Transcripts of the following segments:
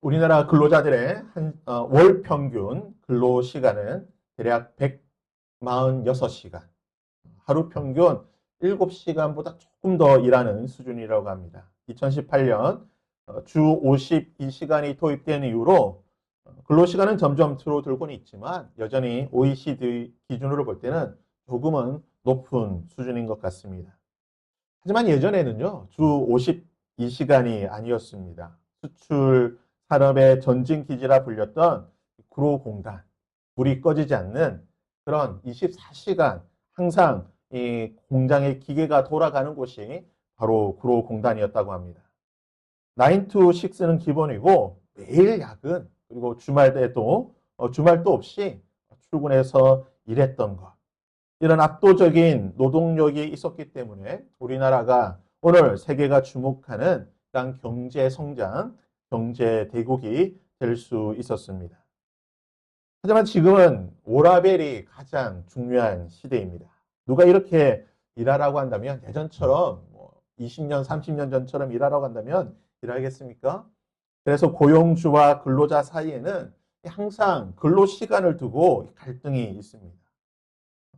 우리나라 근로자들의 월 평균 근로 시간은 대략 146시간, 하루 평균 7시간보다 조금 더 일하는 수준이라고 합니다. 2018년 주 52시간이 도입된 이후로 근로시간은 점점 줄어들고는 있지만 여전히 OECD 기준으로 볼 때는 조금은 높은 수준인 것 같습니다. 하지만 예전에는요, 주 52시간이 아니었습니다. 수출 산업의 전진기지라 불렸던 구로공단, 불이 꺼지지 않는 그런 24시간 항상 이 공장의 기계가 돌아가는 곳이 바로 구로공단이었다고 합니다. 9 to 6는 기본이고 매일 야근 그리고 주말도 없이 출근해서 일했던 것. 이런 압도적인 노동력이 있었기 때문에 우리나라가 오늘 세계가 주목하는 그런 경제 성장, 경제 대국이 될 수 있었습니다. 하지만 지금은 워라밸이 가장 중요한 시대입니다. 누가 이렇게 일하라고 한다면 예전처럼 20년, 30년 전처럼 일하라고 한다면 일하겠습니까? 그래서 고용주와 근로자 사이에는 항상 근로 시간을 두고 갈등이 있습니다.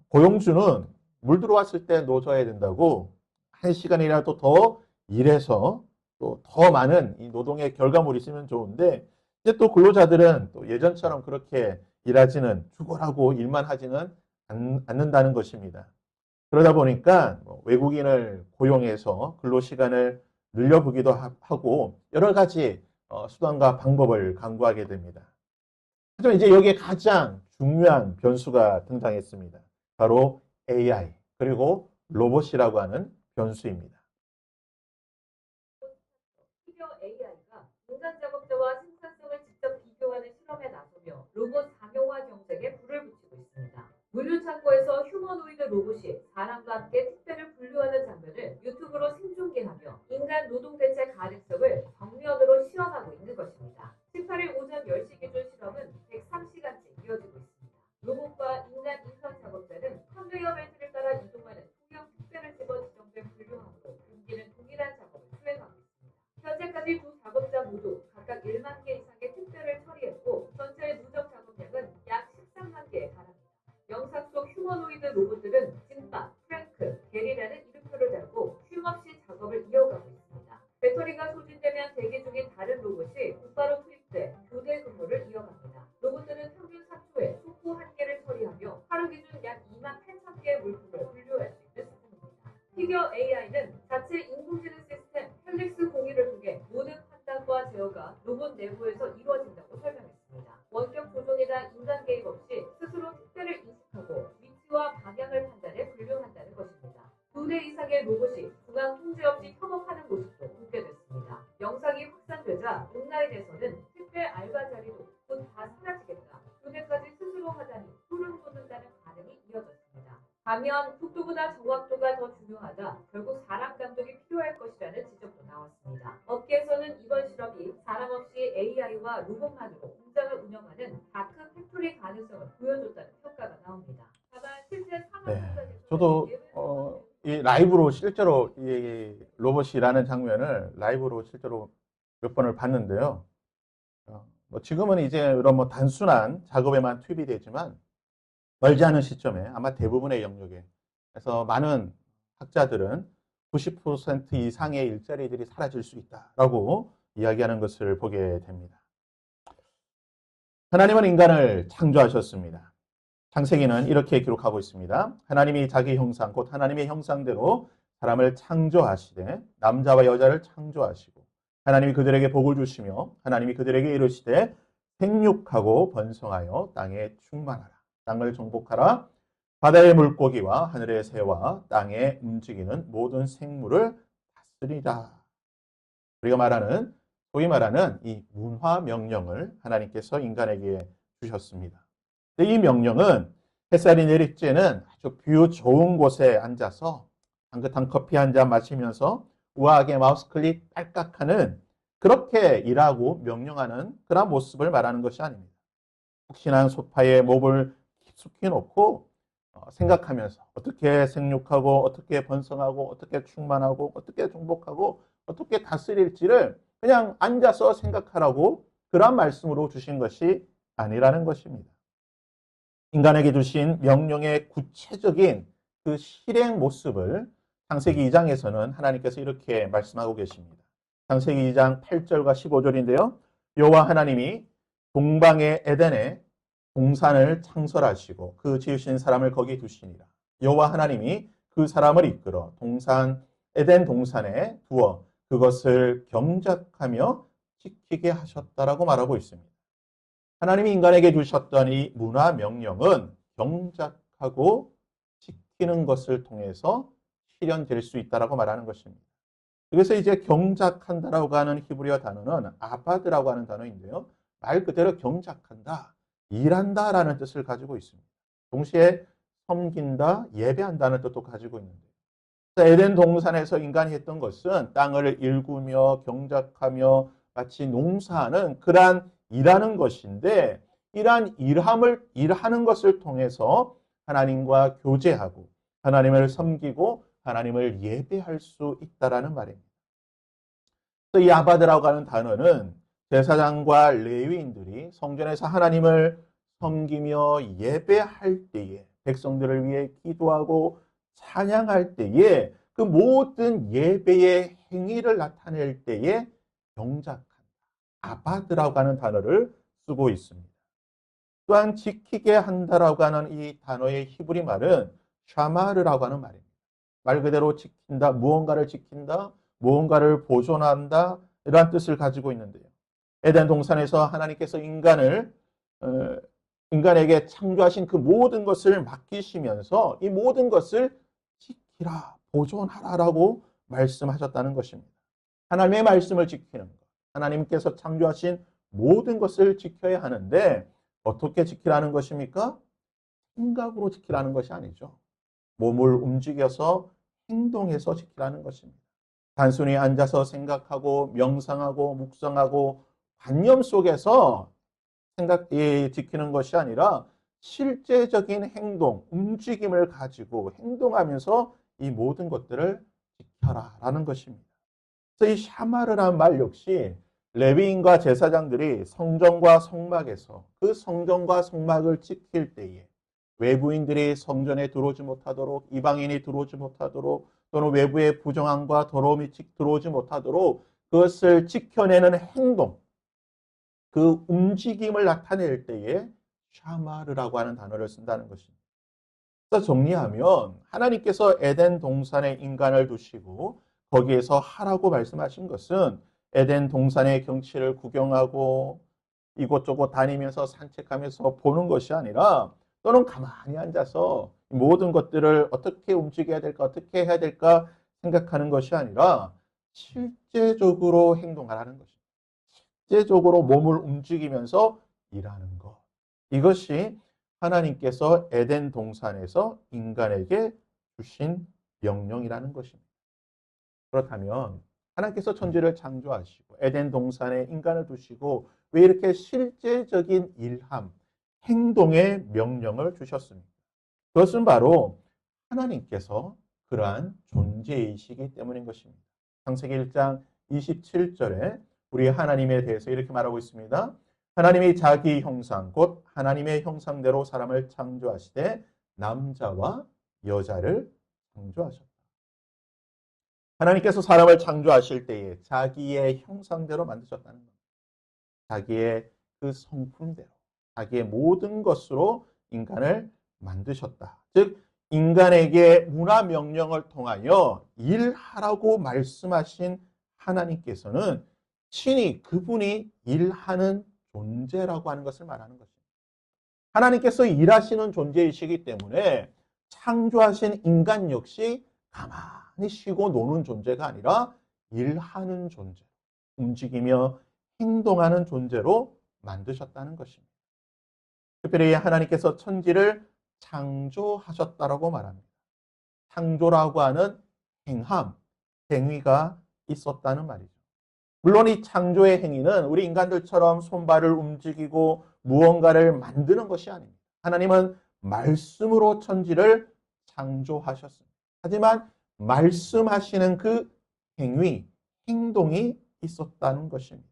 고용주는 물 들어왔을 때 넣어줘야 된다고 1시간이라도 더 일해서 또 더 많은 이 노동의 결과물이 있으면 좋은데 이제 또 근로자들은 또 예전처럼 그렇게 일하지는 죽어라고 일만 하지는 않는다는 것입니다. 그러다 보니까 외국인을 고용해서 근로시간을 늘려보기도 하고 여러 가지 수단과 방법을 강구하게 됩니다. 하지만 이제 여기에 가장 중요한 변수가 등장했습니다. 바로 AI 그리고 로봇이라고 하는 변수입니다. 피겨 AI가 인간 작업자와 생산성을 직접 비교하는 실험에 나서며 로봇 상용화 정책에 불을 붙이고 있습니다. 물류창고에서 휴머노이드 로봇이 사람과 함께 택배를 분류하는 장면을 유튜브로 생중계하며 인간 노동 대체 가능성을 정면으로 시험하고 있는 것입니다. 18일 오전 10시 기준 실험은 103시간째 이어지고 있습니다. 로봇과 인간 인선 작업자는 컨베이어 벨트를 따라 이동하는 투명 택배를 집어 지정된 분류함으로 분기는 동일한 작업을 수행하고 있습니다. 현재까지 두 작업자 모두 각각 1만 개 이상의 택배를 처리했고 전체 누적 작업량은 약 13만 개에 달합니다. 영상 속 휴머노이드 로봇들은 짐바, 프랭크, 게리라는 이름표를 달고 쉼없이 작업을 이어가고 있습니다. 배터리가 소진되면 대기 중인 다른 로봇이 곧바로 투입돼 교대 근무를 이어갑니다. 로봇들은 평균 4초에 소포 1개를 처리하며 하루 기준 약 2만 8천 개의 물품을 분류할 수 있는 수준입니다. 피겨 AI는 자체 인공지능 시스템 헬릭스 공유를 통해 모든 판단과 제어가 로봇 내부에서 이루어진다고 설명했습니다. 원격 조종이나 인간 개입 없이 스스로 택배를 인식하고 위치와 방향을 판단해 분류한다는 것입니다. 2대 이상의 로봇이 중앙 통제 없이 협업하는 모습도 공개됐습니다. 영상이 확산되자 온라인에서는 택배 알바 자리도 곧 다 사라지겠다. 교대까지 스스로 하다니 소름 돋는다는 반응이 이어졌습니다. 반면 속도보다 정확도가 더 중요하다. 결국 사람 감독이 필요할 것이라는 지적도 나왔습니다. 업계에서는 이번 실험이 사람 없이 AI와 로봇만으로 공장을 운영하는 다크 팩토리 가능성을 보여줬다는 평가가 나옵니다. 다만 실제 상황 현장에서는 저도 이 라이브로 실제로 이 로봇이 일하는 장면을 라이브로 실제로 몇 번을 봤는데요. 지금은 이제 이런 단순한 작업에만 투입이 되지만 멀지 않은 시점에 아마 대부분의 영역에 그래서 많은 학자들은 90% 이상의 일자리들이 사라질 수 있다라고 이야기하는 것을 보게 됩니다. 하나님은 인간을 창조하셨습니다. 창세기는 이렇게 기록하고 있습니다. 하나님이 자기 형상, 곧 하나님의 형상대로 사람을 창조하시되 남자와 여자를 창조하시고 하나님이 그들에게 복을 주시며 하나님이 그들에게 이르시되 생육하고 번성하여 땅에 충만하라. 땅을 정복하라. 바다의 물고기와 하늘의 새와 땅에 움직이는 모든 생물을 다스리라. 우리가 소위 말하는 이 문화 명령을 하나님께서 인간에게 주셨습니다. 이 명령은 햇살이 내릴 때는 아주 뷰 좋은 곳에 앉아서 향긋한 커피 한 잔 마시면서 우아하게 마우스 클릭 딸깍하는 그렇게 일하고 명령하는 그런 모습을 말하는 것이 아닙니다. 푹신한 소파에 몸을 깊숙이 놓고 생각하면서 어떻게 생육하고 어떻게 번성하고 어떻게 충만하고 어떻게 정복하고 어떻게 다스릴지를 그냥 앉아서 생각하라고 그런 말씀으로 주신 것이 아니라는 것입니다. 인간에게 주신 명령의 구체적인 그 실행 모습을 창세기 2장에서는 하나님께서 이렇게 말씀하고 계십니다. 창세기 2장 8절과 15절인데요. 여호와 하나님이 동방의 에덴에 동산을 창설하시고 그 지으신 사람을 거기 두시니라. 여호와 하나님이 그 사람을 이끌어 동산 에덴 동산에 두어 그것을 경작하며 지키게 하셨다라고 말하고 있습니다. 하나님이 인간에게 주셨던 이 문화 명령은 경작하고 지키는 것을 통해서 실현될 수 있다라고 말하는 것입니다. 그래서 이제 경작한다라고 하는 히브리어 단어는 아바드라고 하는 단어인데요. 말 그대로 경작한다, 일한다라는 뜻을 가지고 있습니다. 동시에 섬긴다, 예배한다는 뜻도 가지고 있는데 에덴 동산에서 인간이 했던 것은 땅을 일구며 경작하며 마치 농사하는 그러한 일하는 것인데 이러한 일하는 것을 통해서 하나님과 교제하고 하나님을 섬기고 하나님을 예배할 수 있다라는 말입니다. 또 이 아바드라고 하는 단어는 제사장과 레위인들이 성전에서 하나님을 섬기며 예배할 때에 백성들을 위해 기도하고 찬양할 때에 그 모든 예배의 행위를 나타낼 때에 경작한다. 아바드라고 하는 단어를 쓰고 있습니다. 또한 지키게 한다라고 하는 이 단어의 히브리 말은 샤마르라고 하는 말입니다. 말 그대로 지킨다, 무언가를 지킨다, 무언가를 보존한다 이러한 뜻을 가지고 있는데요. 에덴 동산에서 하나님께서 인간에게 창조하신 그 모든 것을 맡기시면서 이 모든 것을 지키라, 보존하라라고 말씀하셨다는 것입니다. 하나님의 말씀을 지키는 것, 하나님께서 창조하신 모든 것을 지켜야 하는데 어떻게 지키라는 것입니까? 생각으로 지키라는 것이 아니죠. 몸을 움직여서 행동해서 지키라는 것입니다. 단순히 앉아서 생각하고 명상하고 묵상하고 관념 속에서 지키는 것이 아니라 실제적인 행동, 움직임을 가지고 행동하면서 이 모든 것들을 지켜라라는 것입니다. 그래서 이 샤마르라는 말 역시 레위인과 제사장들이 성전과 성막에서 그 성전과 성막을 지킬 때에 외부인들이 성전에 들어오지 못하도록, 이방인이 들어오지 못하도록, 또는 외부의 부정함과 더러움이 들어오지 못하도록 그것을 지켜내는 행동, 그 움직임을 나타낼 때에 샤마르라고 하는 단어를 쓴다는 것입니다. 그래서 정리하면 하나님께서 에덴 동산에 인간을 두시고 거기에서 하라고 말씀하신 것은 에덴 동산의 경치를 구경하고 이곳저곳 다니면서 산책하면서 보는 것이 아니라 또는 가만히 앉아서 모든 것들을 어떻게 움직여야 될까, 어떻게 해야 될까 생각하는 것이 아니라 실제적으로 행동하라는 것입니다. 실제적으로 몸을 움직이면서 일하는 것. 이것이 하나님께서 에덴 동산에서 인간에게 주신 명령이라는 것입니다. 그렇다면 하나님께서 천지를 창조하시고 에덴 동산에 인간을 두시고 왜 이렇게 실제적인 일함, 행동의 명령을 주셨습니까? 그것은 바로 하나님께서 그러한 존재이시기 때문인 것입니다. 창세기 1장 27절에 우리 하나님에 대해서 이렇게 말하고 있습니다. 하나님이 자기 형상 곧 하나님의 형상대로 사람을 창조하시되 남자와 여자를 창조하셨다. 하나님께서 사람을 창조하실 때에 자기의 형상대로 만드셨다는 겁니다. 자기의 그 성품대로, 자기의 모든 것으로 인간을 만드셨다. 즉 인간에게 문화 명령을 통하여 일하라고 말씀하신 하나님께서는 친히 그분이 일하는 존재라고 하는 것을 말하는 것입니다. 하나님께서 일하시는 존재이시기 때문에 창조하신 인간 역시 가만히 쉬고 노는 존재가 아니라 일하는 존재, 움직이며 행동하는 존재로 만드셨다는 것입니다. 특별히 하나님께서 천지를 창조하셨다라고 말합니다. 창조라고 하는 행함, 행위가 있었다는 말이죠. 물론 이 창조의 행위는 우리 인간들처럼 손발을 움직이고 무언가를 만드는 것이 아닙니다. 하나님은 말씀으로 천지를 창조하셨습니다. 하지만 말씀하시는 그 행위, 행동이 있었다는 것입니다.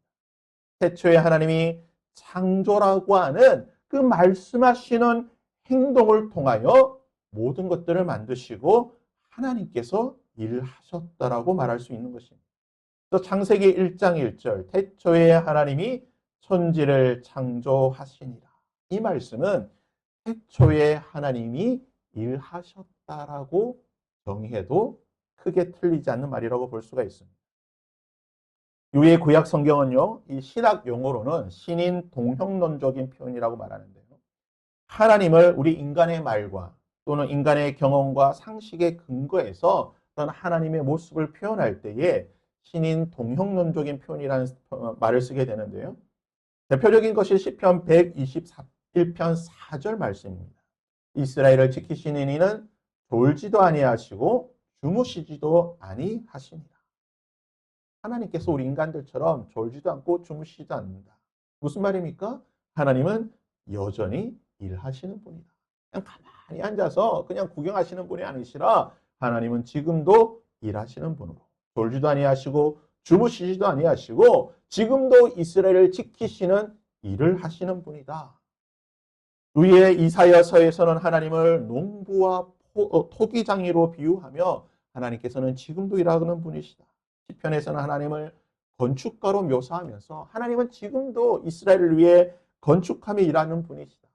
태초에 하나님이 창조라고 하는 그 말씀하시는 행동을 통하여 모든 것들을 만드시고 하나님께서 일하셨다라고 말할 수 있는 것입니다. 그래서 창세기 1장 1절 태초에 하나님이 천지를 창조하시니라. 이 말씀은 태초에 하나님이 일하셨다라고 정의해도 크게 틀리지 않는 말이라고 볼 수가 있습니다. 유해 구약 성경은요, 이 신학 용어로는 신인 동형론적인 표현이라고 말하는데요. 하나님을 우리 인간의 말과 또는 인간의 경험과 상식에 근거해서 어떤 하나님의 모습을 표현할 때에 신인 동형론적인 표현이라는 말을 쓰게 되는데요. 대표적인 것이 시편 121편 4절 말씀입니다. 이스라엘을 지키시는 이는 졸지도 아니하시고 주무시지도 아니하시니라. 하나님께서 우리 인간들처럼 졸지도 않고 주무시지도 않는다. 무슨 말입니까? 하나님은 여전히 일하시는 분이다. 그냥 가만히 앉아서 그냥 구경하시는 분이 아니시라 하나님은 지금도 일하시는 분으로 졸지도 아니하시고 주무시지도 아니하시고 지금도 이스라엘을 지키시는 일을 하시는 분이다. 위에 이사야서에서는 하나님을 농부와 토기장이로 비유하며 하나님께서는 지금도 일하는 분이시다. 시편에서는 하나님을 건축가로 묘사하면서 하나님은 지금도 이스라엘을 위해 건축하며 일하는 분이시다.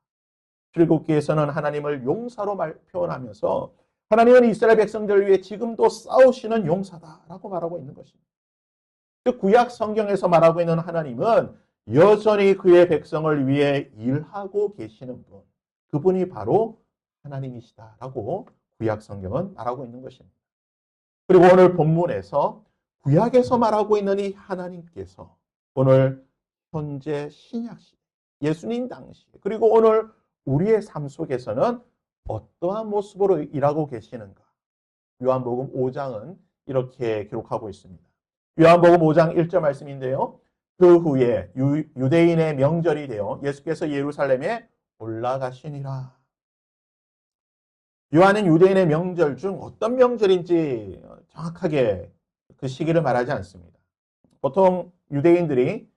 출애굽기에서는 하나님을 용사로 표현하면서 하나님은 이스라엘 백성들을 위해 지금도 싸우시는 용사다라고 말하고 있는 것입니다. 그 구약 성경에서 말하고 있는 하나님은 여전히 그의 백성을 위해 일하고 계시는 분, 그분이 바로 하나님이시다라고 구약 성경은 말하고 있는 것입니다. 그리고 오늘 본문에서 구약에서 말하고 있는 이 하나님께서 오늘 현재 신약시대, 예수님 당시, 그리고 오늘 우리의 삶 속에서는 어떠한 모습으로 일하고 계시는가? 요한복음 5장은 이렇게 기록하고 있습니다. 요한복음 5장 1절 말씀인데요. 그 후에 유대인의 명절이 되어 예수께서 예루살렘에 올라가시니라. 요한은 유대인의 명절 중 어떤 명절인지 정확하게 그 시기를 말하지 않습니다. 보통 유대인들이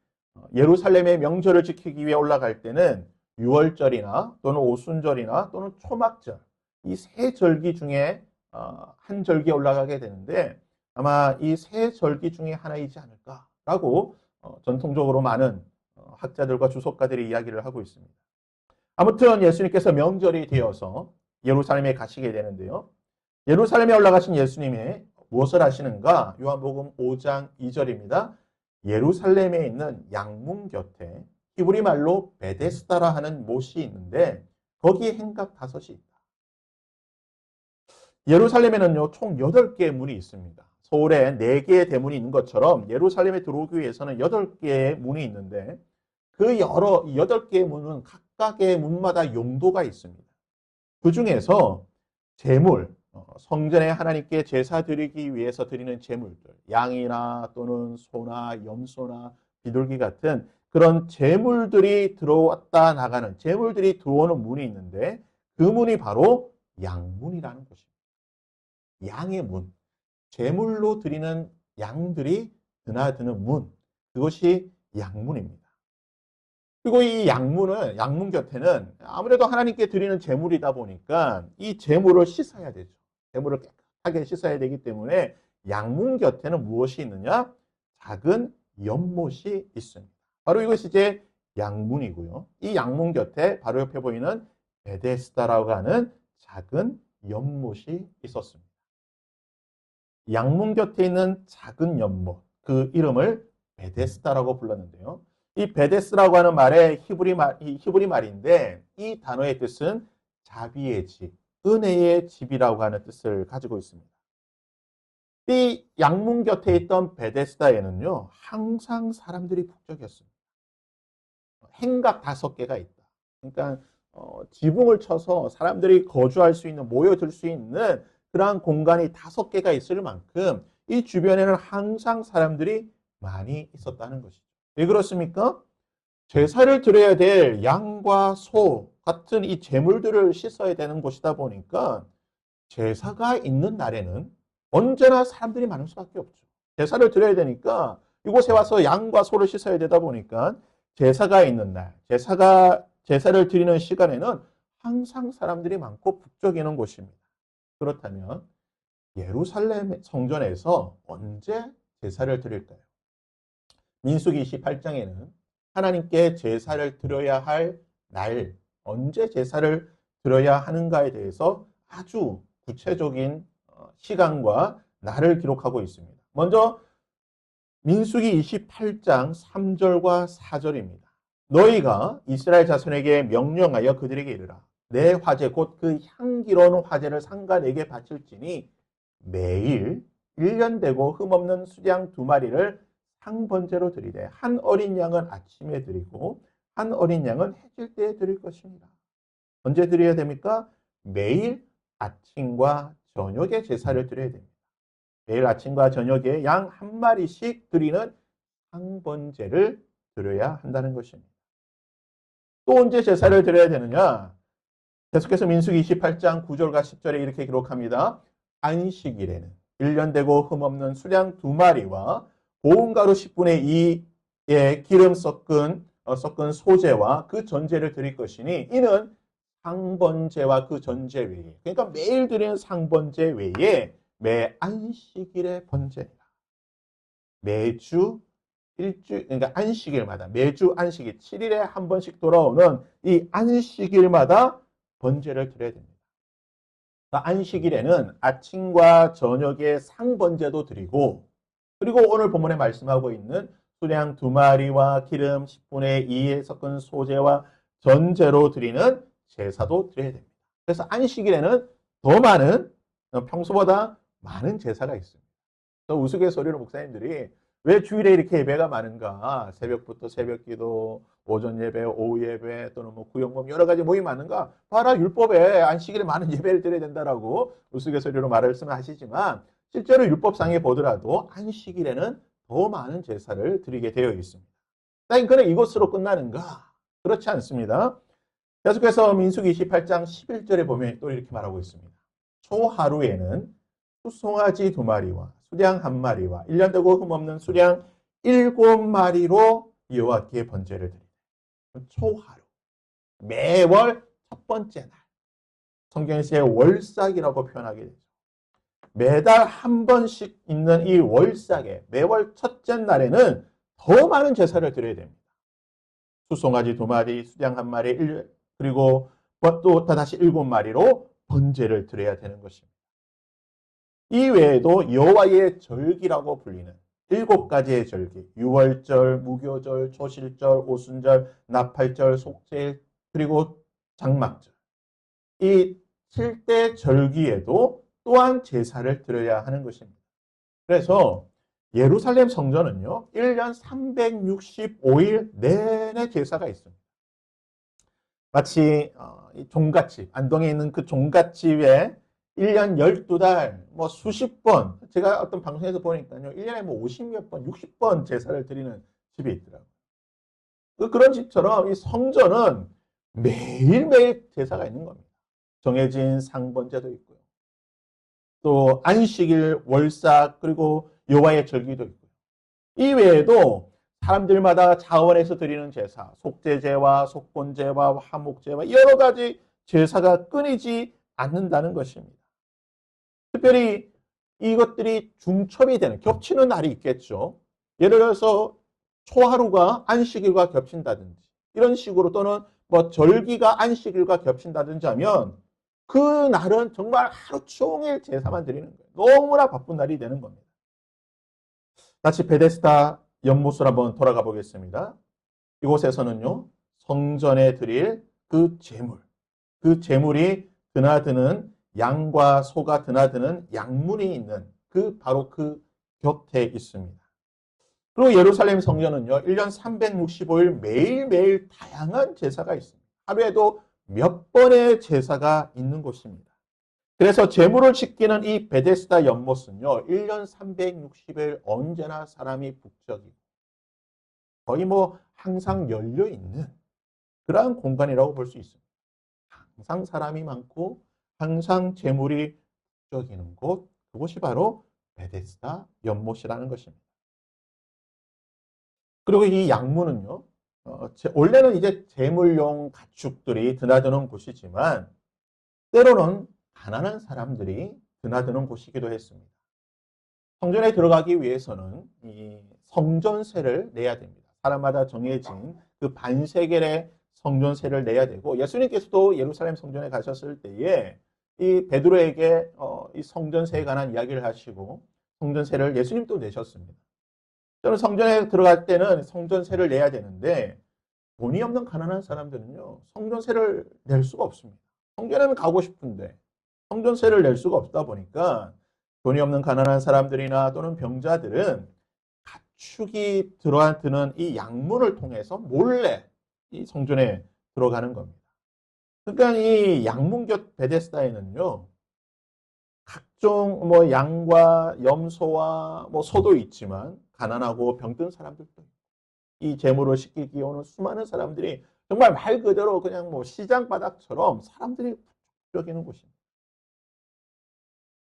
예루살렘의 명절을 지키기 위해 올라갈 때는 유월절이나 또는 오순절이나 또는 초막절 이 세 절기 중에 한 절기에 올라가게 되는데 아마 이 세 절기 중에 하나이지 않을까라고 전통적으로 많은 학자들과 주석가들이 이야기를 하고 있습니다. 아무튼 예수님께서 명절이 되어서 예루살렘에 가시게 되는데요. 예루살렘에 올라가신 예수님이 무엇을 하시는가? 요한복음 5장 2절입니다. 예루살렘에 있는 양문 곁에 히브리 말로 베데스다라 하는 못이 있는데 거기에 행각 5이 있다. 예루살렘에는요, 총 8개의 문이 있습니다. 서울에 4개의 대문이 있는 것처럼 예루살렘에 들어오기 위해서는 8개의 문이 있는데 그 8개의 문은 각각의 문마다 용도가 있습니다. 그 중에서 제물, 성전에 하나님께 제사 드리기 위해서 드리는 제물들, 양이나 또는 소나 염소나 비둘기 같은 그런 제물들이 들어왔다 나가는 제물들이 들어오는 문이 있는데 그 문이 바로 양문이라는 것입니다. 양의 문, 제물로 드리는 양들이 드나드는 문, 그것이 양문입니다. 그리고 이 양문 곁에는 아무래도 하나님께 드리는 제물이다 보니까 이 제물을 씻어야 되죠. 제물을 깨끗하게 씻어야 되기 때문에 양문 곁에는 무엇이 있느냐? 작은 연못이 있습니다. 바로 이것이 이제 양문이고요. 이 양문 곁에 바로 옆에 보이는 베데스다라고 하는 작은 연못이 있었습니다. 양문 곁에 있는 작은 연못, 그 이름을 베데스다라고 불렀는데요. 이 베데스라고 하는 말의 히브리 말인데 이 단어의 뜻은 자비의 집, 은혜의 집이라고 하는 뜻을 가지고 있습니다. 이 양문 곁에 있던 베데스다에는요, 항상 사람들이 북적였습니다. 행각 5개가 있다. 그러니까 지붕을 쳐서 사람들이 거주할 수 있는, 모여들 수 있는 그러한 공간이 5개가 있을 만큼 이 주변에는 항상 사람들이 많이 있었다는 것이죠. 왜 그렇습니까? 제사를 드려야 될 양과 소 같은 이 제물들을 씻어야 되는 곳이다 보니까 제사가 있는 날에는 언제나 사람들이 많을 수밖에 없죠. 제사를 드려야 되니까 이곳에 와서 양과 소를 씻어야 되다 보니까 제사가 있는 날, 제사를 드리는 시간에는 항상 사람들이 많고 북적이는 곳입니다. 그렇다면 예루살렘 성전에서 언제 제사를 드릴까요? 민수기 28장에는 하나님께 제사를 드려야 할 날, 언제 제사를 드려야 하는가에 대해서 아주 구체적인 시간과 날을 기록하고 있습니다. 먼저 민수기 28장 3절과 4절입니다. 너희가 이스라엘 자손에게 명령하여 그들에게 이르라. 내 화제 곧 그 향기로운 화제를 상가 내게 바칠지니 매일 1년 되고 흠없는 수량 2마리를 상번제로 드리되 한 어린 양은 아침에 드리고 한 어린 양은 해질 때에 드릴 것입니다. 언제 드려야 됩니까? 매일 아침과 저녁에 제사를 드려야 됩니다. 매일 아침과 저녁에 양 한 마리씩 드리는 상번제를 드려야 한다는 것입니다. 또 언제 제사를 드려야 되느냐? 계속해서 민수기 28장 9절과 10절에 이렇게 기록합니다. 안식일에는 1년 되고 흠없는 수량 2마리와 고운 가루 10분의 2의 기름 섞은 소제와 그 전제를 드릴 것이니 이는 상번제와 그 전제 외에, 그러니까 매일 드리는 상번제 외에 매 안식일의 번제라. 매주 그러니까 안식일마다 매주 안식일 7일에 한 번씩 돌아오는 이 안식일마다 번제를 드려야 됩니다. 안식일에는 아침과 저녁에 상번제도 드리고, 그리고 오늘 본문에 말씀하고 있는 수량 2마리와 기름 10분의 2에 섞은 소제와 전제로 드리는 제사도 드려야 됩니다. 그래서 안식일에는 더 많은, 평소보다 많은 제사가 있습니다. 우스갯소리로 목사님들이 왜 주일에 이렇게 예배가 많은가? 새벽부터 새벽기도, 오전 예배, 오후 예배, 또는 뭐 구역모임 여러 가지 모임이 많은가? 봐라, 율법에 안식일에 많은 예배를 드려야 된다라고 우스갯소리로 말씀하시지만 실제로 율법상에 보더라도 안식일에는 더 많은 제사를 드리게 되어 있습니다. 그럼 이것으로 끝나는가? 그렇지 않습니다. 계속해서 민수기 28장 11절에 보면 또 이렇게 말하고 있습니다. 초하루에는 수송아지 2마리와 수량 1마리와 1년 되고 흠없는 수량 7마리로 여호와께 번제를 드리다. 초하루, 매월 첫 번째 날, 성경에서 월삭이라고 표현하게 되죠. 매달 한 번씩 있는 이 월삭에 매월 첫째 날에는 더 많은 제사를 드려야 됩니다. 수송아지 2마리, 수량 1마리, 그리고 또 다시 7마리로 번제를 드려야 되는 것입니다. 이 외에도 여호와의 절기라고 불리는 7가지의 절기, 유월절, 무교절, 초실절, 오순절, 나팔절, 속죄일, 그리고 장막절. 이 7대 절기에도 또한 제사를 드려야 하는 것입니다. 그래서 예루살렘 성전은요, 1년 365일 내내 제사가 있습니다. 마치 종갓집, 안동에 있는 그 종갓집에 1년 12달, 뭐 수십 번, 제가 어떤 방송에서 보니까요, 1년에 뭐 50몇 번, 60번 제사를 드리는 집이 있더라고요. 그런 집처럼 이 성전은 매일매일 제사가 있는 겁니다. 정해진 상번제도 있고요. 또 안식일, 월삭, 그리고 여호와의 절기도 있고요. 이 외에도 사람들마다 자원해서 드리는 제사, 속죄제와 속건제와 화목제와 여러 가지 제사가 끊이지 않는다는 것입니다. 특별히 이것들이 중첩이 되는, 겹치는 날이 있겠죠. 예를 들어서 초하루가 안식일과 겹친다든지 이런 식으로, 또는 뭐 절기가 안식일과 겹친다든지 하면 그 날은 정말 하루 종일 제사만 드리는 거예요. 너무나 바쁜 날이 되는 겁니다. 다시 베데스다 연못을 한번 돌아가 보겠습니다. 이곳에서는요, 성전에 드릴 그 제물이 드나드는 양과 소가 드나드는 양문이 있는 바로 그 곁에 있습니다. 그리고 예루살렘 성전은요, 1년 365일 매일매일 다양한 제사가 있습니다. 하루에도 몇 번의 제사가 있는 곳입니다. 그래서 제물을 지키는 이 베데스다 연못은요, 1년 360일 언제나 사람이 북적이고 거의 뭐 항상 열려있는 그러한 공간이라고 볼 수 있습니다. 항상 사람이 많고 항상 제물이 북적이는 곳, 그곳이 바로 베데스다 연못이라는 것입니다. 그리고 이 양문은요, 원래는 이제 재물용 가축들이 드나드는 곳이지만, 때로는 가난한 사람들이 드나드는 곳이기도 했습니다. 성전에 들어가기 위해서는 이 성전세를 내야 됩니다. 사람마다 정해진 그 반세겔의 성전세를 내야 되고, 예수님께서도 예루살렘 성전에 가셨을 때에 이 베드로에게 이 성전세에 관한 이야기를 하시고 성전세를 예수님도 내셨습니다. 저는 성전에 들어갈 때는 성전세를 내야 되는데, 돈이 없는 가난한 사람들은요, 성전세를 낼 수가 없습니다. 성전에는 가고 싶은데 성전세를 낼 수가 없다 보니까 돈이 없는 가난한 사람들이나 또는 병자들은 가축이 드는 이 양문을 통해서 몰래 이 성전에 들어가는 겁니다. 그러니까 이 양문곁 베데스다에는요, 각종 뭐 양과 염소와 뭐 소도 있지만 가난하고 병든 사람들도 있고, 이 재물을 씻기기 오는 수많은 사람들이 정말 말 그대로 그냥 뭐 시장 바닥처럼 사람들이 북적이는 곳입니다.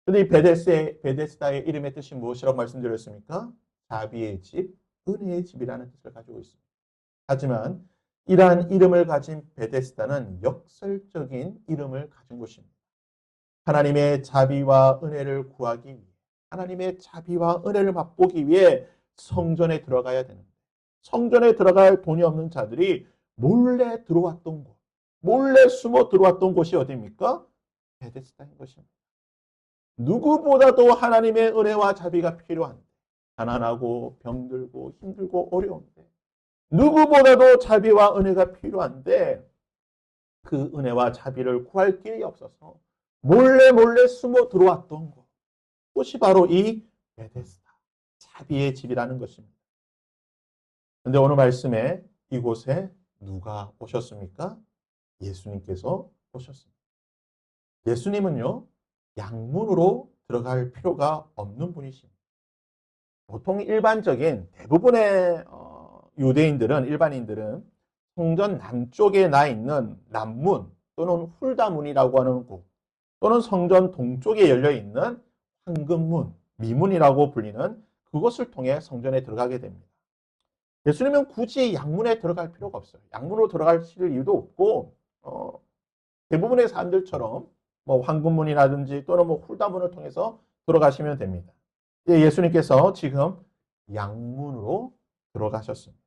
근데 이 베데스다의 이름의 뜻이 무엇이라고 말씀드렸습니까? 자비의 집, 은혜의 집이라는 뜻을 가지고 있습니다. 하지만 이러한 이름을 가진 베데스다는 역설적인 이름을 가진 곳입니다. 하나님의 자비와 은혜를 구하기 위해, 하나님의 자비와 은혜를 맛보기 위해 성전에 들어가야 되는데, 성전에 들어갈 돈이 없는 자들이 몰래 들어왔던 곳, 몰래 숨어 들어왔던 곳이 어디입니까? 베데스다인 것입니다. 누구보다도 하나님의 은혜와 자비가 필요한데, 가난하고 병들고 힘들고 어려운데, 누구보다도 자비와 은혜가 필요한데 그 은혜와 자비를 구할 길이 없어서 몰래 숨어 들어왔던 곳, 그것이 바로 이 베데스다, 자비의 집이라는 것입니다. 그런데 오늘 말씀에 이곳에 누가 오셨습니까? 예수님께서 오셨습니다. 예수님은요, 양문으로 들어갈 필요가 없는 분이십니다. 보통 일반적인 대부분의 유대인들은, 일반인들은 성전 남쪽에 나 있는 남문 또는 훌다문이라고 하는 곳, 또는 성전 동쪽에 열려 있는 황금문, 미문이라고 불리는 그것을 통해 성전에 들어가게 됩니다. 예수님은 굳이 양문에 들어갈 필요가 없어요. 양문으로 들어가실 이유도 없고, 대부분의 사람들처럼 뭐 황금문이라든지 또는 뭐 훌다문을 통해서 들어가시면 됩니다. 예수님께서 지금 양문으로 들어가셨습니다.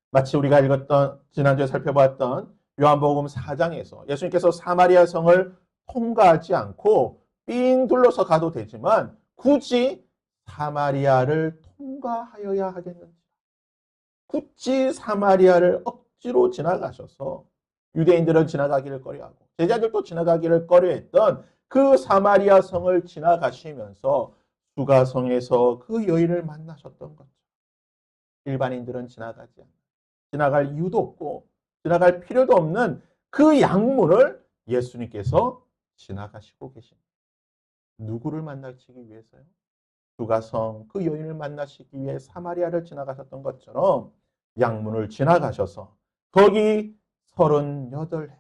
마치 우리가 읽었던, 지난주에 살펴봤던 요한복음 4장에서 예수님께서 사마리아 성을 통과하지 않고 삥 둘러서 가도 되지만 굳이 사마리아를 통과하여야 하겠는지, 굳이 사마리아를 억지로 지나가셔서 유대인들은 지나가기를 꺼려하고 제자들도 지나가기를 꺼려했던 그 사마리아 성을 지나가시면서 수가성에서 그 여인을 만나셨던 거죠. 일반인들은 지나가지 않아요. 지나갈 이유도 없고 지나갈 필요도 없는 그 양문을 예수님께서 지나가시고 계십니다. 누구를 만나시기 위해서요? 수가성 그 여인을 만나시기 위해 사마리아를 지나가셨던 것처럼 양문을 지나가셔서 거기 38해,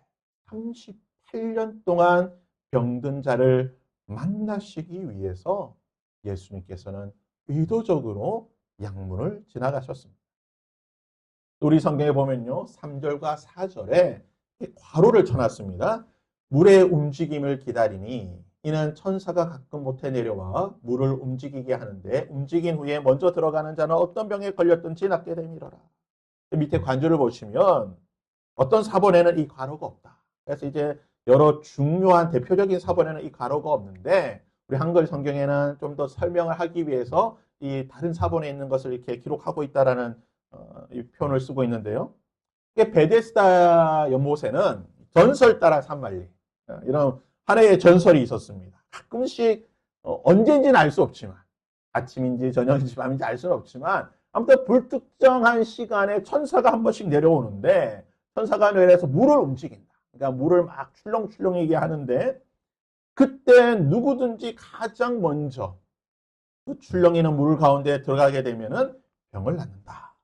38년 동안 병든 자를 만나시기 위해서 예수님께서는 의도적으로 양문을 지나가셨습니다. 우리 성경에 보면요, 3절과 4절에 괄호를 쳐놨습니다. 물의 움직임을 기다리니 이는 천사가 가끔 못해 내려와 물을 움직이게 하는데 움직인 후에 먼저 들어가는 자는 어떤 병에 걸렸든지 낫게 됨이로라. 밑에 관절을 보시면 어떤 사본에는 이 괄호가 없다. 그래서 이제 여러 중요한 대표적인 사본에는 이 괄호가 없는데 우리 한글 성경에는 좀 더 설명을 하기 위해서 이 다른 사본에 있는 것을 이렇게 기록하고 있다라는 이 표현을 쓰고 있는데요. 이게 베데스다 연못에는 전설 따라 산말리 이런 하나의 전설이 있었습니다. 가끔씩 언제인지는 알 수 없지만 아침인지 저녁인지 밤인지 알 수는 없지만 아무튼 불특정한 시간에 천사가 한 번씩 내려오는데 천사가 내려서 물을 움직인다. 그러니까 물을 막 출렁출렁이게 하는데 그때 누구든지 가장 먼저 그 출렁이는 물 가운데 들어가게 되면은 병을 낫는다.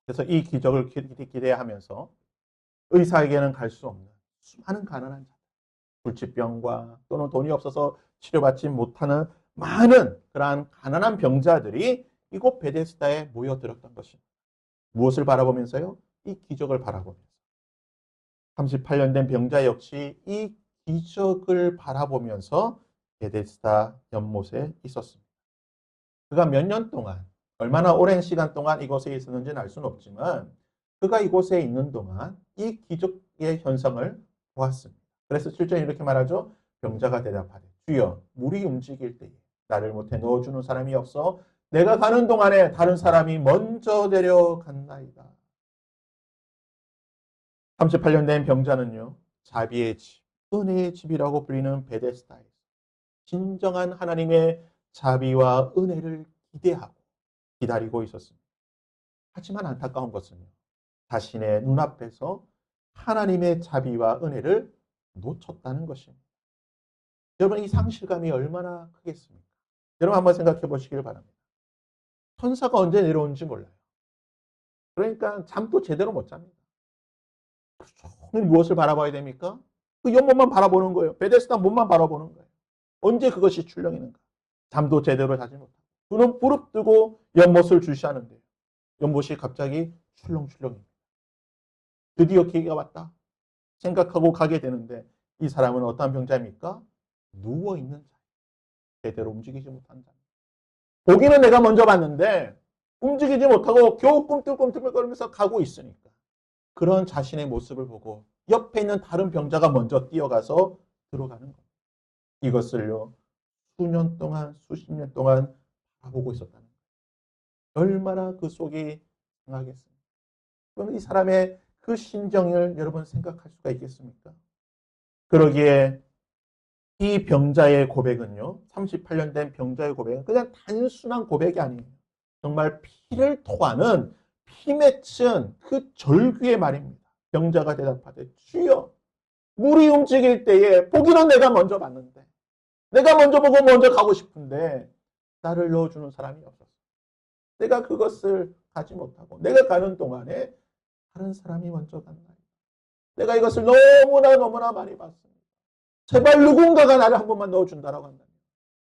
그래서 이 기적을 기대하면서 의사에게는 갈 수 없는 수많은 가난한 자들, 불치병과 또는 돈이 없어서 치료받지 못하는 많은 그러한 가난한 병자들이 이곳 베데스다에 모여들었던 것입니다. 무엇을 바라보면서요? 이 기적을 바라보면서. 38년 된 병자 역시 이 기적을 바라보면서 베데스다 연못에 있었습니다. 그가 몇 년 동안, 얼마나 오랜 시간 동안 이곳에 있었는지는 알 수는 없지만 그가 이곳에 있는 동안 이 기적의 현상을 보았습니다. 그래서 7절에 이렇게 말하죠. 병자가 대답하되 주여 물이 움직일 때에 나를 못해 넣어주는 사람이 없어 내가 가는 동안에 다른 사람이 먼저 내려갔나이다. 38년 된 병자는요. 자비의 집, 은혜의 집이라고 불리는 베데스다에서 진정한 하나님의 자비와 은혜를 기대하고 기다리고 있었습니다. 하지만 안타까운 것은요. 자신의 눈앞에서 하나님의 자비와 은혜를 놓쳤다는 것입니다. 여러분 이 상실감이 얼마나 크겠습니까? 여러분 한번 생각해 보시길 바랍니다. 천사가 언제 내려오는지 몰라요. 그러니까 잠도 제대로 못 잡니다. 종일 무엇을 바라봐야 됩니까? 그 연못만 바라보는 거예요. 베데스다 못만 바라보는 거예요. 언제 그것이 출렁이는가? 잠도 제대로 자지 못하고 눈은 부릅뜨고 연못을 주시하는데 연못이 갑자기 출렁출렁입니다. 드디어 기회가 왔다 생각하고 가게 되는데 이 사람은 어떠한 병자입니까? 누워있는 자. 제대로 움직이지 못한 자. 보기는 내가 먼저 봤는데 움직이지 못하고 겨우 꿈틀꿈틀거리면서 가고 있으니까 그런 자신의 모습을 보고 옆에 있는 다른 병자가 먼저 뛰어가서 들어가는 겁니다. 이것을요. 수년 동안 수십 년 동안 바라보고 있었다는 거예요. 얼마나 그 속이 상하겠습니까? 그럼 이 사람의 그 심정을 여러분 생각할 수가 있겠습니까? 그러기에 이 병자의 고백은요. 38년 된 병자의 고백은 그냥 단순한 고백이 아니에요. 정말 피를 토하는 피 맺힌 그 절규의 말입니다. 병자가 대답하되 주여 물이 움직일 때에 보기는 내가 먼저 봤는데 내가 먼저 보고 먼저 가고 싶은데 나를 넣어주는 사람이 없었어. 내가 그것을 가지 못하고 내가 가는 동안에 다른 사람이 먼저 간다. 내가 이것을 너무나 많이 봤습니다. 제발 누군가가 나를 한 번만 넣어준다라고 한다면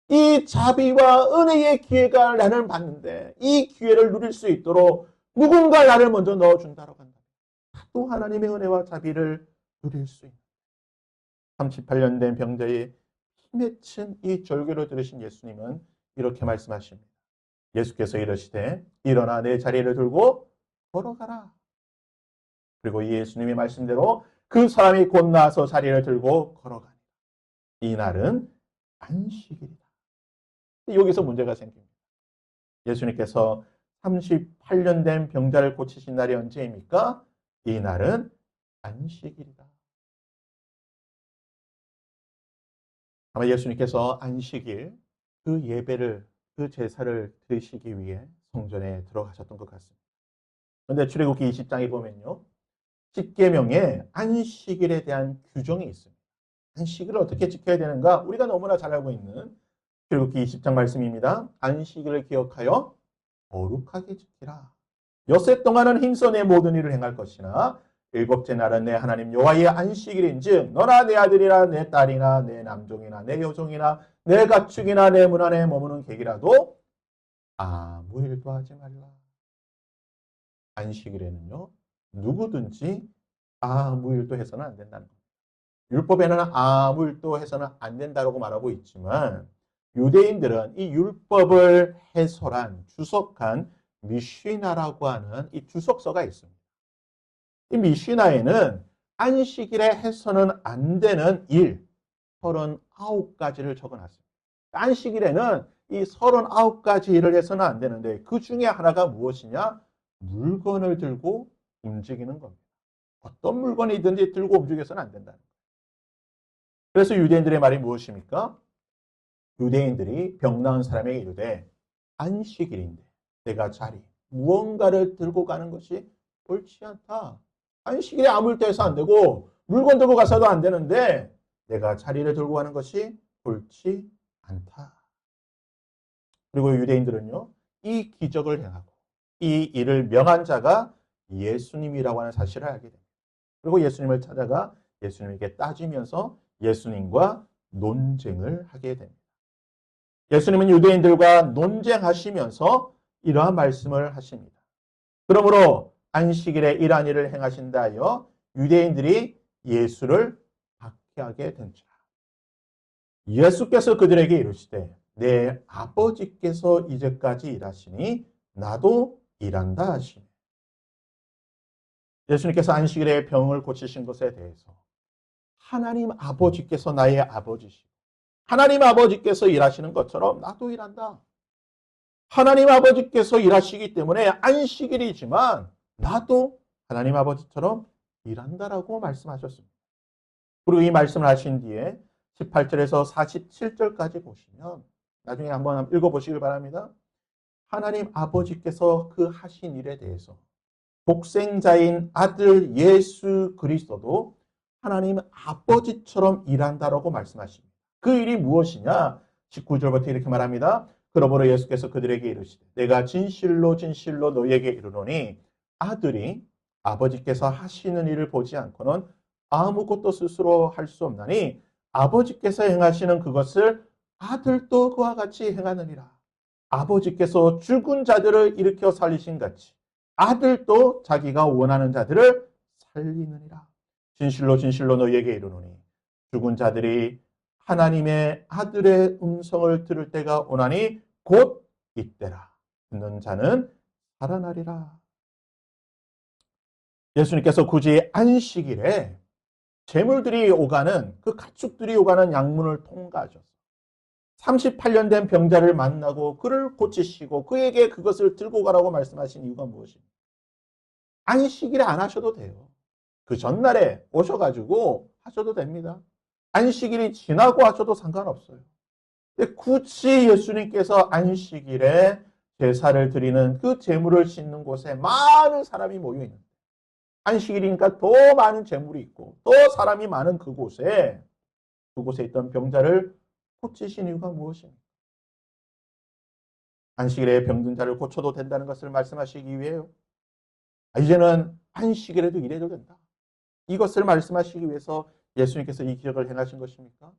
이 자비와 은혜의 기회가 나는 받는데 이 기회를 누릴 수 있도록 누군가 나를 먼저 넣어준다라고 한다면 또 하나님의 은혜와 자비를 누릴 수 있는 38년 된 병자의 맺힌 이 절규를 들으신 예수님은 이렇게 말씀하십니다. 예수께서 이르시되 일어나 내 자리를 들고 걸어가라. 그리고 예수님의 말씀대로 그 사람이 곧 나서 자리를 들고 걸어가니 이 날은 안식일이다. 여기서 문제가 생깁니다. 예수님께서 38년 된 병자를 고치신 날이 언제입니까? 이 날은 안식일이다. 아마 예수님께서 안식일 그 예배를 그 제사를 드리시기 위해 성전에 들어가셨던 것 같습니다. 그런데 출애굽기 20장에 보면요. 십계명에 안식일에 대한 규정이 있습니다. 안식일을 어떻게 지켜야 되는가? 우리가 너무나 잘 알고 있는 출애굽기 20장 말씀입니다. 안식일을 기억하여 거룩하게 지키라. 엿새 동안은 힘써 내 모든 일을 행할 것이나 일곱째 날은 내 하나님 여호와의 안식일인즉 너나 내 아들이나 내 딸이나 내 남종이나 내 여종이나 내 가축이나 내 문 안에 머무는 객이라도 아무 일도 하지 말라. 안식일에는요. 누구든지 아무 일도 해서는 안 된다는 겁니다. 율법에는 아무 일도 해서는 안 된다고 말하고 있지만 유대인들은 이 율법을 해설한 주석한 미시나라고 하는 이 주석서가 있습니다. 이 미시나에는 안식일에 해서는 안 되는 일 39가지를 적어놨습니다. 안식일에는 이 39가지 일을 해서는 안 되는데 그 중에 하나가 무엇이냐? 물건을 들고 움직이는 겁니다. 어떤 물건이든지 들고 움직여서는 안 된다는 거예요. 그래서 유대인들의 말이 무엇입니까? 유대인들이 병 나은 사람에게 이르되 안식일인데 내가 자리 무언가를 들고 가는 것이 옳지 않다. 안식일에 아무 일도 해서 안 되고 물건 들고 가서도 안 되는데 내가 자리를 들고 가는 것이 옳지 않다. 그리고 유대인들은요. 이 기적을 행하고 이 일을 명한 자가 예수님이라고 하는 사실을 알게 됩니다. 그리고 예수님을 찾아가 예수님에게 따지면서 예수님과 논쟁을 하게 됩니다. 예수님은 유대인들과 논쟁하시면서 이러한 말씀을 하십니다. 그러므로 안식일에 이러한 일을 행하신다 하여 유대인들이 예수를 박해하게 된지라. 예수께서 그들에게 이르시되 내 아버지께서 이제까지 일하시니 나도 일한다 하시니. 예수님께서 안식일에 병을 고치신 것에 대해서 하나님 아버지께서 나의 아버지시고 하나님 아버지께서 일하시는 것처럼 나도 일한다. 하나님 아버지께서 일하시기 때문에 안식일이지만 나도 하나님 아버지처럼 일한다라고 말씀하셨습니다. 그리고 이 말씀을 하신 뒤에 18절에서 47절까지 보시면 나중에 한번 읽어보시길 바랍니다. 하나님 아버지께서 그 하신 일에 대해서 독생자인 아들 예수 그리스도도 하나님 아버지처럼 일한다라고 말씀하십니다. 그 일이 무엇이냐? 19절부터 이렇게 말합니다. 그러므로 예수께서 그들에게 이르시되 내가 진실로 진실로 너희에게 이르노니 아들이 아버지께서 하시는 일을 보지 않고는 아무것도 스스로 할 수 없나니 아버지께서 행하시는 그것을 아들도 그와 같이 행하느니라. 아버지께서 죽은 자들을 일으켜 살리신 같이 아들도 자기가 원하는 자들을 살리느니라. 진실로 진실로 너희에게 이르노니 죽은 자들이 하나님의 아들의 음성을 들을 때가 오나니 곧 이때라. 듣는 자는 살아나리라. 예수님께서 굳이 안식일에 재물들이 오가는 그 가축들이 오가는 양문을 통과하셔서 38년 된 병자를 만나고 그를 고치시고 그에게 그것을 들고 가라고 말씀하신 이유가 무엇입니까? 안식일에 안 하셔도 돼요. 그 전날에 오셔가지고 하셔도 됩니다. 안식일이 지나고 하셔도 상관없어요. 근데 굳이 예수님께서 안식일에 제사를 드리는 그 제물을 싣는 곳에 많은 사람이 모여 있는데 안식일이니까 더 많은 제물이 있고 더 사람이 많은 그곳에 있던 병자를 고치신 이유가 무엇입니까? 안식일에 병든 자를 고쳐도 된다는 것을 말씀하시기 위해요. 이제는 안식일에도 이래도 된다. 이것을 말씀하시기 위해서 예수님께서 이 기적을 행하신 것입니까?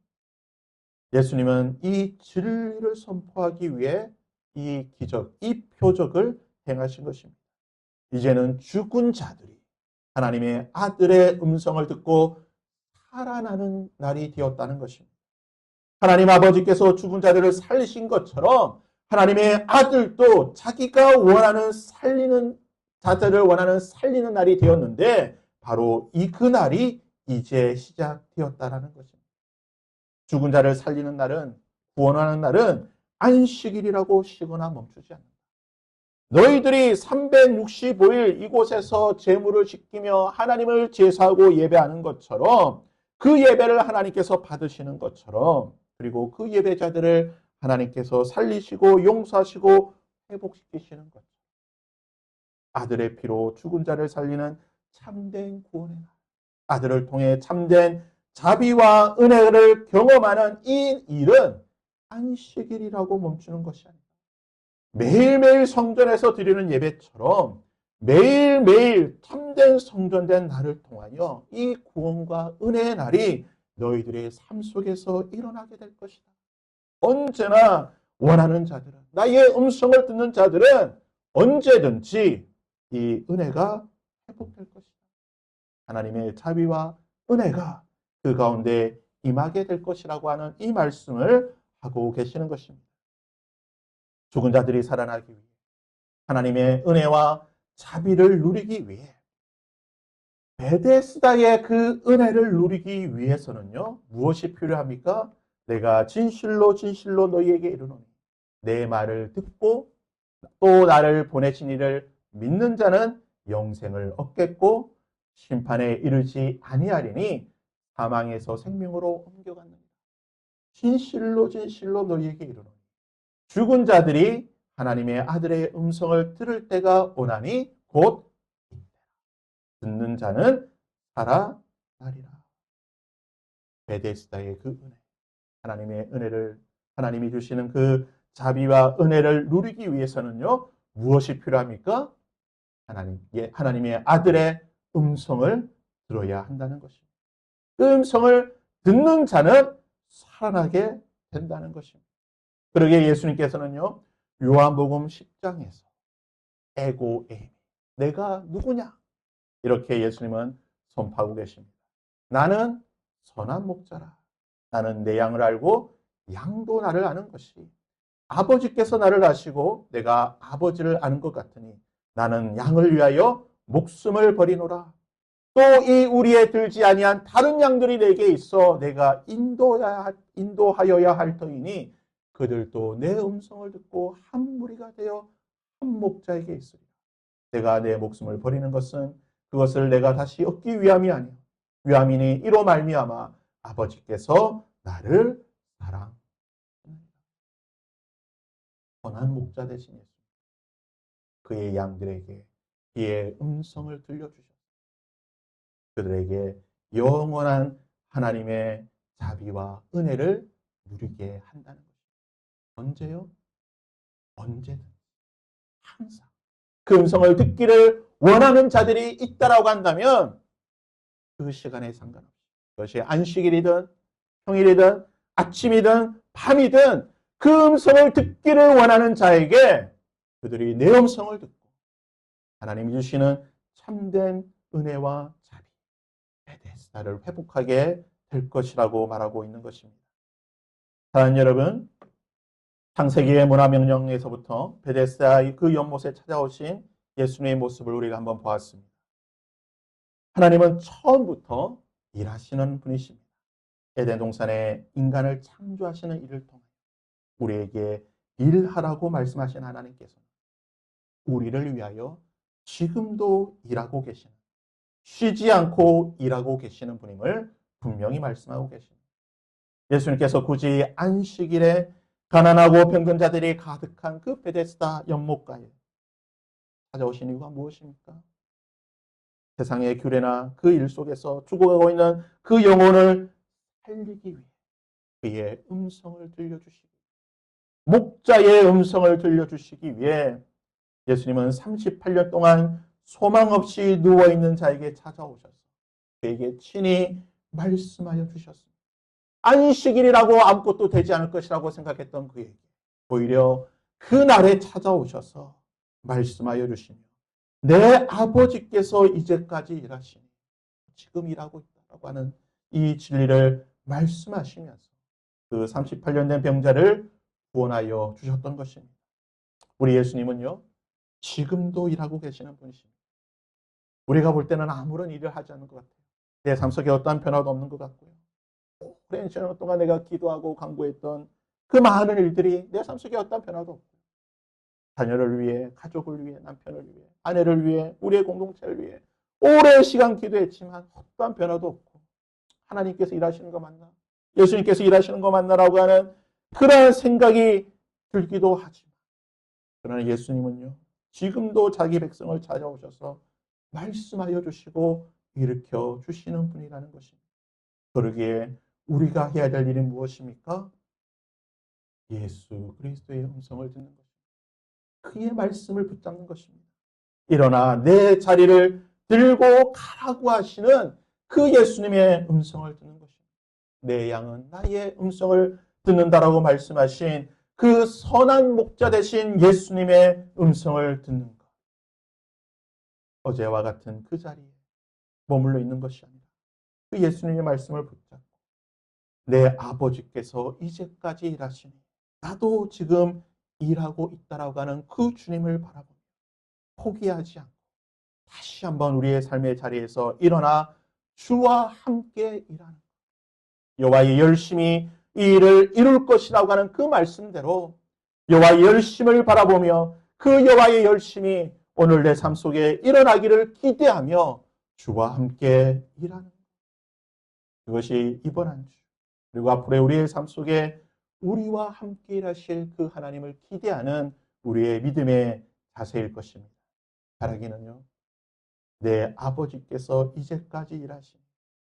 예수님은 이 진리를 선포하기 위해 이 기적, 이 표적을 행하신 것입니다. 이제는 죽은 자들이 하나님의 아들의 음성을 듣고 살아나는 날이 되었다는 것입니다. 하나님 아버지께서 죽은 자들을 살리신 것처럼 하나님의 아들도 자기가 원하는 살리는 자들을 원하는 살리는 날이 되었는데 바로 이 그날이 이제 시작되었다라는 것입니다. 죽은 자를 살리는 날은 구원하는 날은 안식일이라고 쉬거나 멈추지 않는다. 너희들이 365일 이곳에서 제물을 지키며 하나님을 제사하고 예배하는 것처럼 그 예배를 하나님께서 받으시는 것처럼 그리고 그 예배자들을 하나님께서 살리시고 용서하시고 회복시키시는 것. 아들의 피로 죽은 자를 살리는 참된 구원의 날. 아들을 통해 참된 자비와 은혜를 경험하는 이 일은 안식일이라고 멈추는 것이 아니다. 매일매일 성전에서 드리는 예배처럼 매일매일 참된 성전된 날을 통하여 이 구원과 은혜의 날이 너희들의 삶 속에서 일어나게 될 것이다. 언제나 원하는 자들은, 나의 음성을 듣는 자들은 언제든지 이 은혜가 회복될 것이다. 하나님의 자비와 은혜가 그 가운데 임하게 될 것이라고 하는 이 말씀을 하고 계시는 것입니다. 죽은 자들이 살아나기 위해 하나님의 은혜와 자비를 누리기 위해 베데스다의 그 은혜를 누리기 위해서는요. 무엇이 필요합니까? 내가 진실로 진실로 너희에게 이르노니 내 말을 듣고 또 나를 보내신 이를 믿는 자는 영생을 얻겠고 심판에 이르지 아니하리니 사망에서 생명으로 옮겨갔느니라. 진실로 진실로 너희에게 이르노니 죽은 자들이 하나님의 아들의 음성을 들을 때가 오나니 곧 듣는 자는 살아나리라. 베데스다의 그 은혜, 하나님의 은혜를 하나님이 주시는 그 자비와 은혜를 누리기 위해서는요. 무엇이 필요합니까? 하나님의 아들의 음성을 들어야 한다는 것입니다. 그 음성을 듣는 자는 살아나게 된다는 것입니다. 그러기에 예수님께서는요. 요한복음 10장에서 에고에임. 내가 누구냐? 이렇게 예수님은 선포하고 계십니다. 나는 선한 목자라. 나는 내 양을 알고 양도 나를 아는 것이. 아버지께서 나를 아시고 내가 아버지를 아는 것 같으니 나는 양을 위하여 목숨을 버리노라. 또 이 우리에 들지 아니한 다른 양들이 내게 있어 내가 인도하여야 할 터이니 그들도 내 음성을 듣고 한 무리가 되어 한 목자에게 있으리라. 내가 내 목숨을 버리는 것은 그것을 내가 다시 얻기 위함이 아니요 위함이니 이로 말미암아 아버지께서 나를 사랑하느니라. 선한 목자 되신 예수, 그의 양들에게 그의 음성을 들려주셨습니다. 그들에게 영원한 하나님의 자비와 은혜를 누리게 한다는 것입니다. 언제요? 언제든, 항상. 그 음성을 듣기를 원하는 자들이 있다라고 한다면 그 시간에 상관없이 그것이 안식일이든 평일이든 아침이든 밤이든 그 음성을 듣기를 원하는 자에게 그들이 내 음성을 듣고 하나님이 주시는 참된 은혜와 자비, 베데스다를 회복하게 될 것이라고 말하고 있는 것입니다. 사랑하는 여러분, 창세기의 문화명령에서부터 베데스다의 그 연못에 찾아오신 예수님의 모습을 우리가 한번 보았습니다. 하나님은 처음부터 일하시는 분이십니다. 에덴 동산에 인간을 창조하시는 일을 통해 우리에게 일하라고 말씀하신 하나님께서는 우리를 위하여 지금도 일하고 계시는, 쉬지 않고 일하고 계시는 분임을 분명히 말씀하고 계십니다. 예수님께서 굳이 안식일에 가난하고 병든 자들이 가득한 그 베데스다 연못가에 찾아오신 이유가 무엇입니까? 세상의 규례나 그 일 속에서 죽어가고 있는 그 영혼을 살리기 위해 그의 음성을 들려주시기, 목자의 음성을 들려주시기 위해 예수님은 38년 동안 소망 없이 누워있는 자에게 찾아오셔서 그에게 친히 말씀하여 주셨습니다. 안식일이라고 아무것도 되지 않을 것이라고 생각했던 그에게 오히려 그날에 찾아오셔서 말씀하여 주시며 내 아버지께서 이제까지 일하시니 지금 일하고 있다고 하는 이 진리를 말씀하시면서 그 38년 된 병자를 구원하여 주셨던 것입니다. 우리 예수님은요, 지금도 일하고 계시는 분이십니다. 우리가 볼 때는 아무런 일을 하지 않는 것 같아요. 내 삶 속에 어떠한 변화도 없는 것 같고요. 오랜 시간 동안 내가 기도하고 간구했던 그 많은 일들이 내 삶 속에 어떠한 변화도 없고 자녀를 위해, 가족을 위해, 남편을 위해, 아내를 위해, 우리의 공동체를 위해 오랜 시간 기도했지만 어떠한 변화도 없고 하나님께서 일하시는 거 맞나? 예수님께서 일하시는 거 맞나라고 하는 그러한 생각이 들기도 하지만 그러나 예수님은요, 지금도 자기 백성을 찾아오셔서 말씀하여 주시고 일으켜 주시는 분이라는 것입니다. 그러기에 우리가 해야 될 일이 무엇입니까? 예수 그리스도의 음성을 듣는 것입니다. 그의 말씀을 붙잡는 것입니다. 일어나 내 자리를 들고 가라고 하시는 그 예수님의 음성을 듣는 것입니다. 내 양은 나의 음성을 듣는다라고 말씀하신 그 선한 목자 되신 예수님의 음성을 듣는 것. 어제와 같은 그 자리에 머물러 있는 것이 아니라 그 예수님의 말씀을 붙잡고 내 아버지께서 이제까지 일하시니 나도 지금 일하고 있다라고 하는 그 주님을 바라보며 포기하지 않고 다시 한번 우리의 삶의 자리에서 일어나 주와 함께 일하는 것. 여호와의 열심히 이 일을 이룰 것이라고 하는 그 말씀대로 여호와의 열심을 바라보며 그 여호와의 열심이 오늘 내 삶 속에 일어나기를 기대하며 주와 함께 일하는 것. 그것이 이번 한 주 그리고 앞으로의 우리의 삶 속에 우리와 함께 일하실 그 하나님을 기대하는 우리의 믿음의 자세일 것입니다. 바라기는요, 내 아버지께서 이제까지 일하신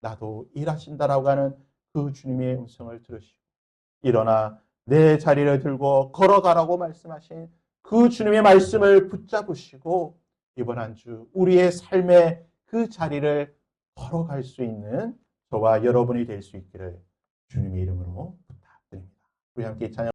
나도 일하신다라고 하는 그 주님의 음성을 들으시고 일어나 내 자리를 들고 걸어가라고 말씀하신 그 주님의 말씀을 붙잡으시고 이번 한 주 우리의 삶의 그 자리를 걸어갈 수 있는 저와 여러분이 될 수 있기를 주님의 이름으로 부탁드립니다. 우리 함께 찬양